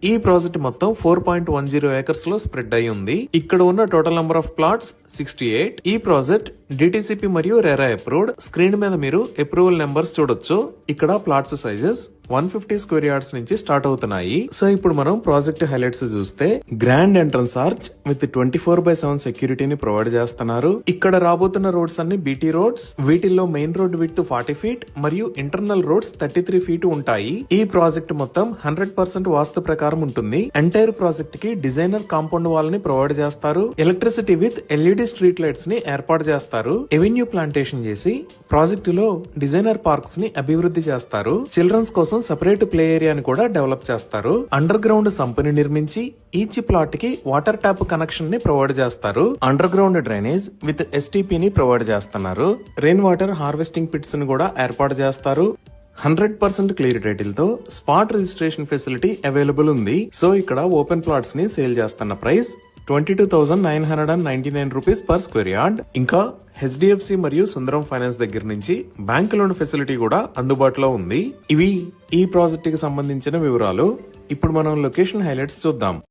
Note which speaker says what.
Speaker 1: ఈ ప్రాజెక్ట్ మొత్తం 4.10 ఏకర్స్ లో స్ప్రెడ్ అయి ఉంది. ఇక్కడ ఉన్న టోటల్ నంబర్ ఆఫ్ ప్లాట్స్ 68. ఈ ప్రాజెక్ట్ డిటిసిపి మరియు రెరా అప్రూవ్డ్. స్క్రీన్ మీద మీరు అప్రూవల్ నెంబర్స్ చూడొచ్చు. ఇక్కడ ప్లాట్స్ సైజెస్ 150 స్క్వేర్ యార్డ్స్ నుంచి స్టార్ట్ అవుతున్నాయి. సో ఇప్పుడు మనం ప్రాజెక్ట్ హైలైట్స్ చూస్తే గ్రాండ్ ఎంట్రన్స్ ఆర్చ్ విత్ 24/7 సెక్యూరిటీని ప్రొవైడ్ చేస్తున్నారు. ఇక్కడ రాబోతున్న రోడ్స్ అన్ని బీటీ రోడ్స్. వీటిల్లో మెయిన్ రోడ్ విడ్త్ 40 ఫీట్ మరియు ఇంటర్నల్ రోడ్స్ 33 ఫీట్ ఉంటాయి. ఈ ప్రాజెక్ట్ మొత్తం 100% వాస్తు ప్రకారం ఉంటుంది. ఎంటైర్ ప్రాజెక్ట్ కి డిజైనర్ కాంపౌండ్ వాల్ ని ప్రొవైడ్ చేస్తారు. Electricity with LED street lights ని ఏర్పాటు చేస్తారు. ఎవెన్యూ ప్లాంటేషన్ చేసి ప్రాజెక్ట్ లో డిజైనర్ పార్క్స్ ని అభివృద్ధి చేస్తారు. చిల్డ్రన్స్ కోసం సెపరేట్ ప్లే ఏరియాని కూడా డెవలప్ చేస్తారు. అండర్ గ్రౌండ్ సంపుని నిర్మించి ఈచ్ ప్లాట్ కి వాటర్ ట్యాప్ కనెక్షన్ ని ప్రొవైడ్ చేస్తారు. Under ground drainage with STP ని ప్రొవైడ్ చేస్తున్నారు. రెయిన్ వాటర్ హార్వెస్టింగ్ పిట్స్ ని కూడా ఏర్పాటు చేస్తారు. 100% క్లియర్ టైటిల్ తో స్పాట్ రిజిస్ట్రేషన్ ఫెసిలిటీ అవైలబుల్ ఉంది. సో ఇక్కడ ఓపెన్ ప్లాట్స్ ని సేల్ చేస్తున్న price 22,999 rupees per square yard. ఇంకా హెచ్డిఎఫ్సి మరియు సుందరం ఫైనాన్స్ దగ్గర నుంచి బ్యాంక్ లోన్ ఫెసిలిటీ కూడా అందుబాటులో ఉంది. ఇవి ఈ ప్రాజెక్ట్ కి సంబంధించిన వివరాలు. ఇప్పుడు మనం లొకేషన్ హైలైట్స్ చూద్దాం.